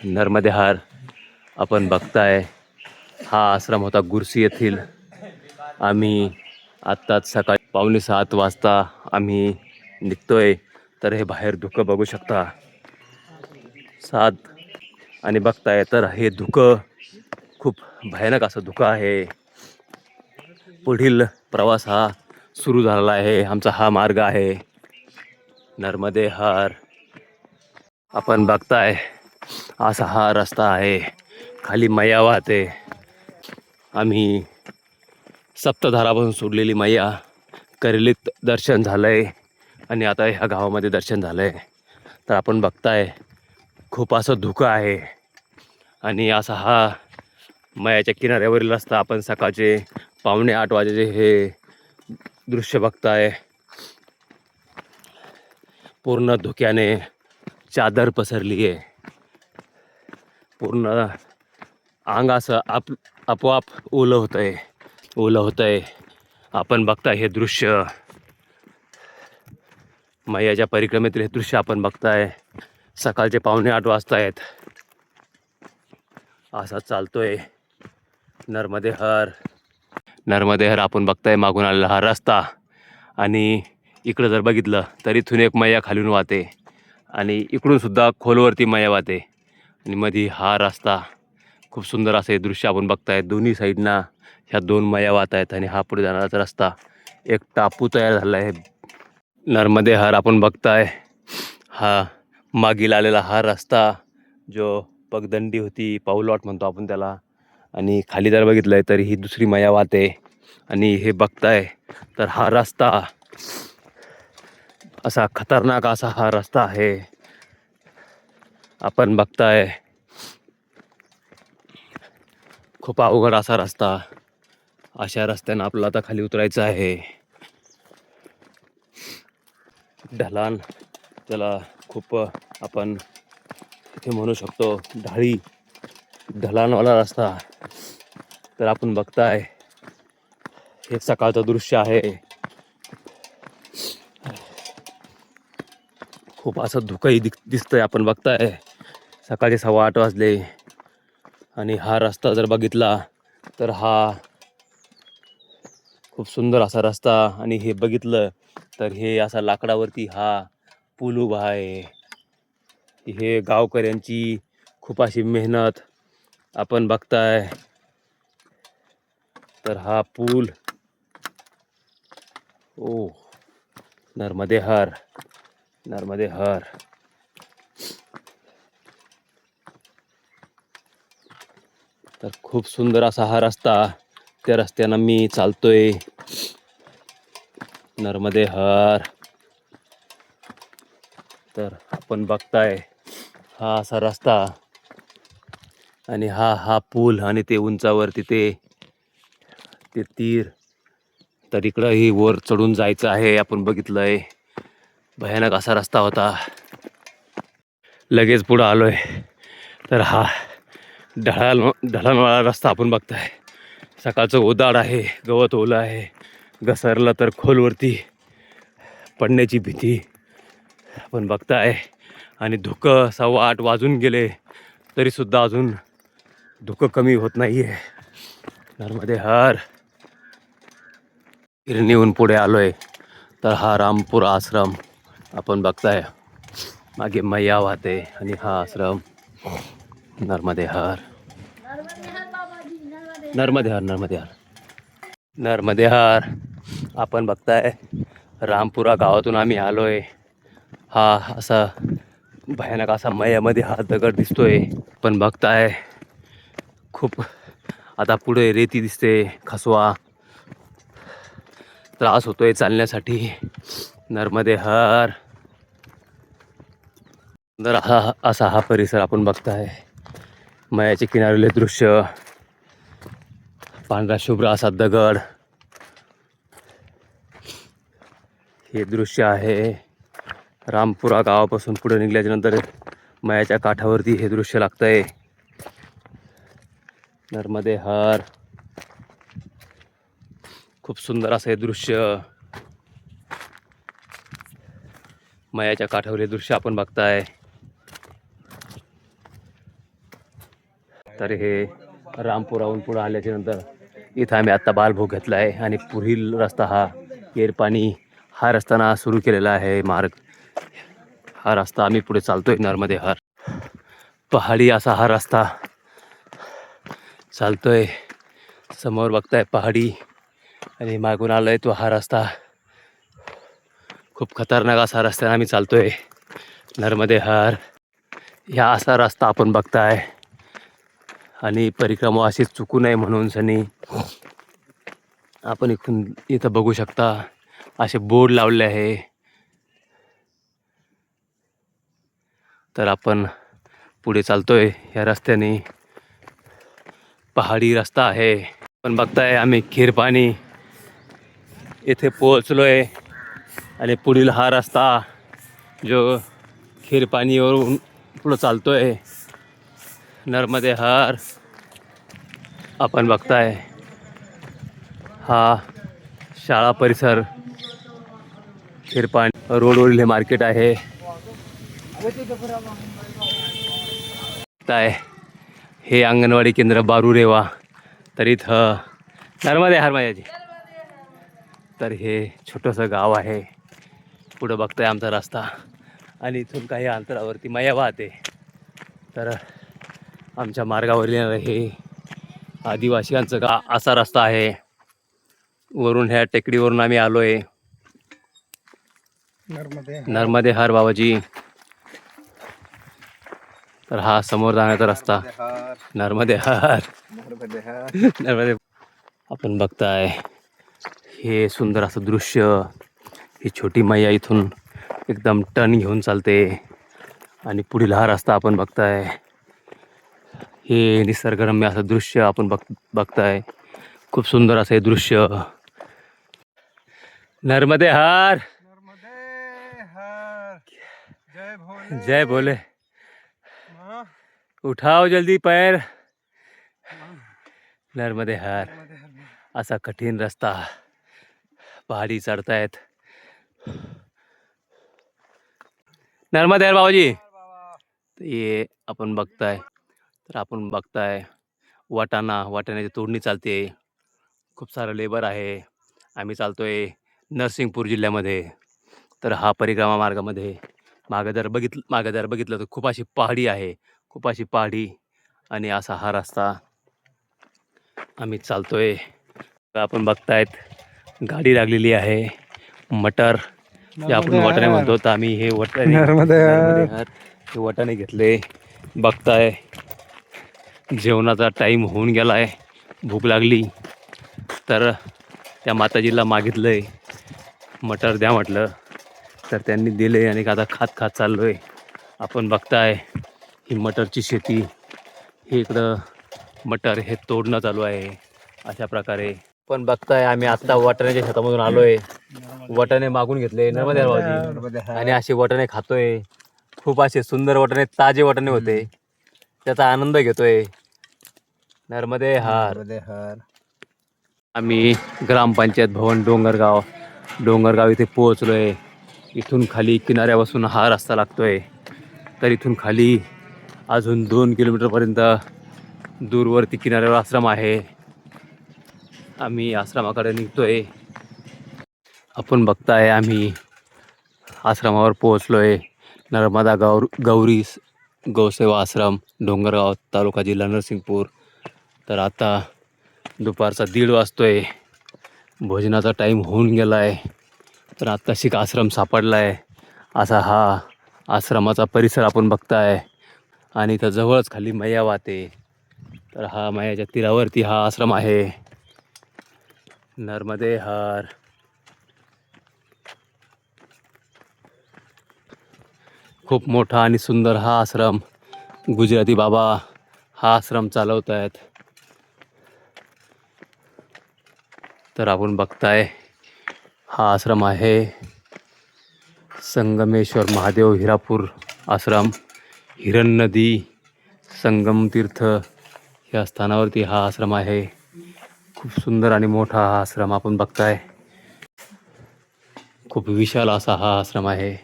नर्मदे हार आपण बघताय. हा आश्रम होता गुरसी येथील. आम्ही आत्ताच सकाळी 6:45 वाजता आम्ही निघतोय. तर हे बाहेर धुकं बघू शकता 7 आणि बघताय तर हे धुकं खूप भयानक असं धुकं आहे. पुढील प्रवास हा सुरू झालेला आहे. आमचा हा मार्ग आहे नर्मदे हार. आपण बघताय असा हा रस्ता आहे. खाली मैया वाहते. आम्ही सप्तधारापासून सोडलेली मैया करेलीत दर्शन झालंय आणि आता ह्या गावामध्ये दर्शन झालंय. तर आपण बघताय खूप असं धुकं आहे आणि असा हा मैयाच्या किनाऱ्यावरील रस्ता. आपण सकाळचे 7:45 वाजेचे हे दृश्य बघताय. पूर्ण धुक्याने चादर पसरली आहे. पूर्ण अंग असं आपोआप ओलं होतंय. आपण बघताय हे दृश्य. मैयाच्या परिक्रमेतील हे दृश्य आपण बघताय. सकाळचे 7:45 वाजता आहेत. असा चालतोय नर्मदे हर. आपण बघताय मागून आलेला हा रस्ता. आणि इकडं जर बघितलं तर इथून एक मैया खालून वाहते आणि इकडून सुद्धा खोलवरती मैया वाहते आणि मध्ये हा रस्ता. खूप सुंदर असं हे दृश्य आपण बघताय. दोन्ही साईडना ह्या 2 मैया वाहत आहेत आणि हा पुढे जाणारा रस्ता. एक टापू तयार झाला आहे. नर्मदे हर आपण बघताय. हा मागील आलेला हा रस्ता जो पगदंडी होती, पाऊलवाट म्हणतो आपण त्याला. आणि खाली जर बघितलंय तर ही दुसरी मैया वाहते. आणि हे बघताय तर हा रस्ता असा खतरनाक असा हा रस्ता आहे. आपण बघताय खूप अवघड असा रस्ता. अशा रस्त्यानं आपल्याला आता खाली उतरायचं आहे. ढलान त्याला खूप आपण इथे म्हणू शकतो ढलानवाला रस्ता. तर आपण बघताय हे सकाळचं दृश्य आहे. खूप असं धुकंही दिसतंय. आपण बघताय सकाळचे 8:15 वाजले आणि हा रस्ता जर बघितला तर हा खूप सुंदर असा रस्ता. आणि हे बघितलं तर हे असा लाकडावरती हा पूल उभा आहे. हे गावकऱ्यांची खूप अशी मेहनत आपण बघताय. तर हा पूल नर्मदे हर. तर खूप सुंदर असा हा रस्ता. त्या रस्त्यानं मी चालतोय नर्मदे हर. तर आपण बघताय हा असा रस्ता आणि हा पूल आणि ते उंचावर ते तीर. तर इकडंही वर चढून जायचं आहे. आपण बघितलंय भयानक असा रस्ता होता. लगेच पुढं आलोय तर हा ढलानवाला रस्ता आपण बघताय. सकाळचं उदाड आहे, गवत ओलं आहे. घसरलं तर खोलवरती पडण्याची भीती आपण बघताय. आणि धुकं 8:15 वाजून गेले तरीसुद्धा अजून धुकं कमी होत नाही आहे. नर्मदे हर. गिरणीहून पुढे आलोय तर हा रामपूर आश्रम आपण बघताय. मागे मैया वाहते आणि हा आश्रम नर्मदे हर. आपण बघताय रामपुरा गावातून आम्ही आलोय. हा असा भयानक असा मैयामध्ये हा दगड दिसतोय. पण बघताय खूप आता पुढे रेती दिसते, खसवा. त्रास होतोय चालण्यासाठी. नर्मदे हर. सुंदर असा हा परिसर आपण बघताय. मैयाचे किनाऱ्याले दृश्य. पांढरा शुभ्र असा दगड. हे दृश्य आहे रामपुरा गावापासून पुढे निघाल्याच्या नंतर मैयाच्या काठावरती हे दृश्य लागतंय. नर्मदे हर. खूप सुंदर असं हे दृश्य. मैयाच्या काठावरील दृश्य आपण बघताय. तर हे रामपुराहून पुढं आल्याच्या नंतर इथं आम्ही आत्ता बालभोग घेतला आहे आणि पुढील रस्ता हा येरपाणी हा रस्ता सुरू केलेला आहे मार्ग. हा रस्ता आम्ही पुढे चालतोय नर्मदे हार. पहाडी असा हा रस्ता चालतोय. समोर बघताय पहाडी आणि मागून आलोय तो हा रस्ता. खूप खतरनाक असा रस्त्याने आम्ही चालतोय नर्मदे हार. ह्या असा रस्ता आपण बघताय आणि परिक्रमा अशी चुकू नये म्हणून सनी आपण इथं बघू शकता असे बोर्ड लावले आहे. तर आपण पुढे चालतोय ह्या रस्त्याने. पहाडी रस्ता आहे. आपण बघताय आम्ही खीरपाणी इथे पोहोचलोय आणि पुढील हा रस्ता जो खीरपाणीवरून पुढं चालतोय नर्मदे हार. आपण बघताय हा शाळा परिसर खीरपाणी रोडवरील हे मार्केट आहे. हे अंगणवाडी केंद्र बारूरेवा. तर इथं नर्मदे हार मायाजी. तर हे छोटंसं गाव आहे. पुढं बघताय आमचा रस्ता आणि इथून काही अंतरावरती माया वाहते. तर आमच्या मार्गावरील हे आदिवासीयांचं असा रस्ता आहे. वरून ह्या टेकडीवरून आम्ही आलोय नर्मदे हार बाबाजी. तर हा समोर जाण्याचा रस्ता नर्मदे हार. नर्मदे. आपण बघताय हे सुंदर असं दृश्य. ही छोटी मैया इथून एकदम टर्न घेऊन चालते आणि पुढील हा रस्ता आपण बघताय. हे निसर्गरम्य असं दृश्य आपण बघताय. खूप सुंदर असं हे दृश्य. नर्मदे हार. जय भोले. जय भोले. उठाओ जल्दी पैर. नर्मदे हार. असा कठीण रस्ता पहाडी चढतायत. नर्मदे हार बाबाजी. ये आपण बघताय. तर आपण बघताय वाटाण्याची तोडणी चालते. खूप सारं लेबर आहे. आम्ही चालतोय नरसिंगपूर जिल्ह्यामध्ये. तर हा परिक्रमा मार्गामध्ये मागं जर बघितलं तर खूप अशी पहाडी आहे. खूप अशी पहाडी आणि असा हा रस्ता आम्ही चालतोय. तर आपण बघतायत गाडी लागलेली आहे. मटर जे आपण वाटाणे म्हणतो तर आम्ही हे वाटाणे घेतले. बघताय जेवणाचा टाईम होऊन गेलाय. भूक लागली तर त्या माताजीला मागितलंय मटर द्या म्हटलं. तर त्यांनी दिले आणि आता खात चाललोय. आपण बघताय ही मटरची शेती. हे इकडं मटर हे तोडणं चालू आहे. अशा प्रकारे पण बघताय आम्ही आत्ता वाटाण्याच्या शेतामधून आलोय. वाटाणे मागून घेतले नर्मदे बाबाजी आणि असे वाटाणे खातोय. खूप असे सुंदर वाटाणे ताजे वाटाणे होते. त्याचा आनंद घेतोय. नर्मदे हार. आम्ही ग्रामपंचायत भवन डोंगरगाव इथे पोहोचलोय. इथून खाली किनाऱ्यापासून हा रस्ता लागतोय. तर इथून खाली अजून 2 किलोमीटरपर्यंत दूरवरती किनाऱ्यावर आश्रम आहे. आम्ही आश्रमाकडे निघतोय. आपण बघताय आम्ही आश्रमावर पोहोचलोय. नर्मदा गौरी गौसेवा आश्रम डोंगरगाव तालुका जिल्हा नरसिंगपूर. तर आता दुपारचा 1:30 वाजतोय. भोजनाचा टाईम होऊन गेला आहे. तर आत्ताशी आश्रम सापडला आहे. असा हा आश्रमाचा परिसर आपण बघताय आणि इथं जवळच खाली मैया वाहते. तर हा मैयाच्या तीरावरती हा आश्रम आहे. नर्मदे हार. खूप मोठा आणि सुंदर हा आश्रम. गुजराती बाबा हा आश्रम चालवत आहेत. तर आपण बघताय हा आश्रम आहे संगमेश्वर महादेव हिरापूर आश्रम. हिरण नदी संगम तीर्थ या स्थानावरती हा आश्रम आहे. खूप सुंदर आणि मोठा हा आश्रम आपण बघताय. खूप विशाल असा हा आश्रम आहे.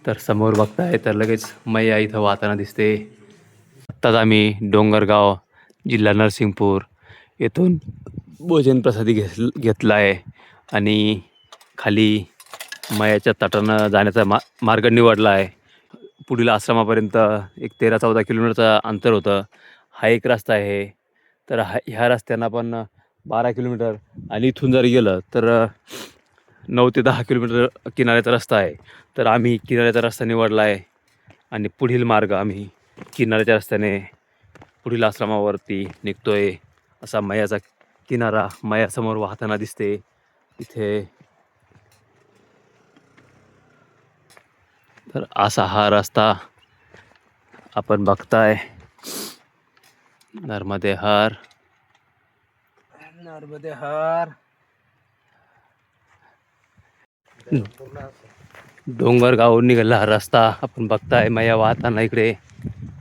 तर समोर बघताय तर लगेच मैया इथं वाहताना दिसते. आत्ताच आम्ही डोंगरगाव जिल्हा नरसिंगपूर येथून भोजन प्रसादी घेतला आहे आणि खाली मयाच्या तटानं जाण्याचा मार्ग निवडला आहे. पुढील आश्रमापर्यंत एक 13-14 किलोमीटरचं अंतर होतं. हा एक रस्ता आहे. तर ह्या रस्त्यानं आपण 12 किलोमीटर आणि इथून जर गेलं तर 9 ते 10 किलोमीटर किनाऱ्याचा रस्ता आहे. तर आम्ही किनाऱ्याचा रस्ता निवडला आहे आणि पुढील मार्ग आम्ही किनाऱ्याच्या रस्त्याने पुढील आश्रमावरती निघतोय. असा मयाचा किनारा मयासमोर वाहताना दिसते इथे. तर असा हा रस्ता आपण बघताय. नर्मदे हर. नर्मदे हर. डोंगरगावहून निघाला हा रस्ता आपण बघताय मया वाहताना इकडे.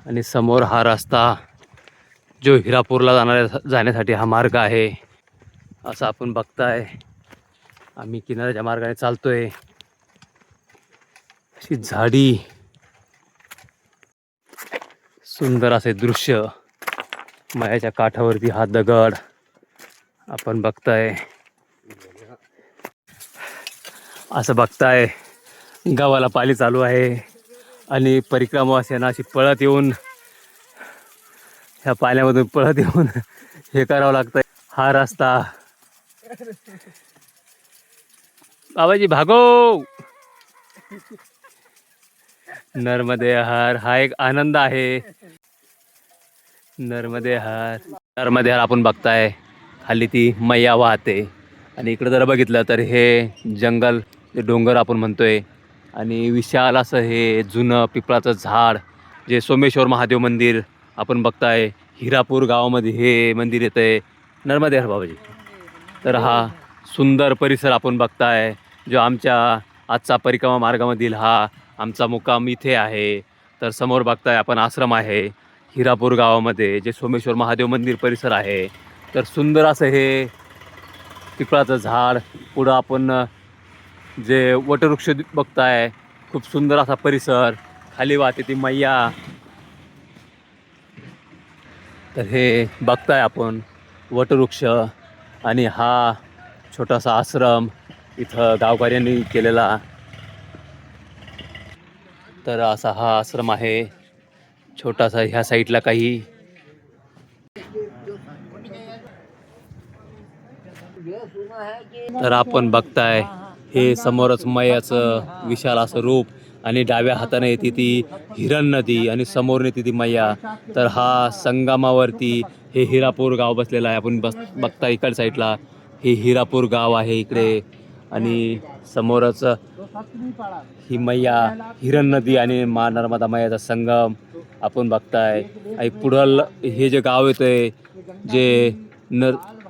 आणि समोर हा रस्ता जो हिरापूरला जाण्यासाठी हा मार्ग आहे असं आपण बघताय. आम्ही किनाऱ्याच्या मार्गाने चालतोय. अशी झाडी, सुंदर असे दृश्य. मयाच्या काठावरती हा दगड आपण बघताय. असं बघताय गावाला पाली चालू आहे आणि परिक्रमावासियांना अशी पळत येऊन ह्या पाण्यामधून पळत येऊन हे करावं लागतंय. हा रस्ता. बाबाजी भागो. नर्मदे हर. हा एक आनंद आहे. नर्मदे हर. नर्मदे हर आपण बघताय. खाली ती मैया वाहते आणि इकडे जर बघितलं तर हे जंगल, जे डोंगर आपण म्हणतोय आणि विशाल असं हे जुनं पिपळाचं झाड, जे सोमेश्वर महादेव मंदिर आपण बघताय. हिरापूर गावामध्ये हे मंदिर येतंय. नर्मदे हर बाबाजी. तर हा सुंदर परिसर आपण बघताय, जो आमच्या आजचा परिक्रमा मार्गामधील हा आमचा मुक्काम इथे आहे. तर समोर बघताय आपण आश्रम आहे हिरापूर गावामध्ये, जे सोमेश्वर महादेव मंदिर परिसर आहे. तर सुंदर असं हे पिपळाचं झाड, पुढं आपण जे वटवृक्ष बघताय, खूप सुंदर असा परिसर. खाली वाहते ती मैया. तर हे बघताय आपण वटवृक्ष आणि हा छोटासा आश्रम इथं गावकऱ्यांनी केलेला. तर असा हा आश्रम आहे छोटासा. ह्या साईडला काही तर आपण बघताय हे समोरच मैयाचं विशाल असं रूप आणि डाव्या हाताने येते ती हिरण नदी आणि समोर येते ती मैया. तर हा संगमावरती हे हिरापूर गाव बसलेलं आहे. आपण बघता इकडच्या साईडला हे हिरापूर गाव आहे इकडे आणि समोरच ही मैया, हिरण नदी आणि नर्मदा मैयाचा संगम आपण बघताय. आणि पुढं हे जे गाव येतंय, जे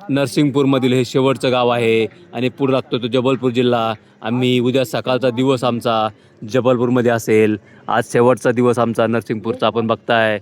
नरसिंगपूरमधील हे शेवटचं गाव आहे आणि पुढं लागतो तो जबलपूर जिल्हा. आम्ही उद्या सकाळचा दिवस आमचा जबलपूरमध्ये असेल. आज शेवटचा दिवस आमचा नरसिंगपूरचा आपण बघताय.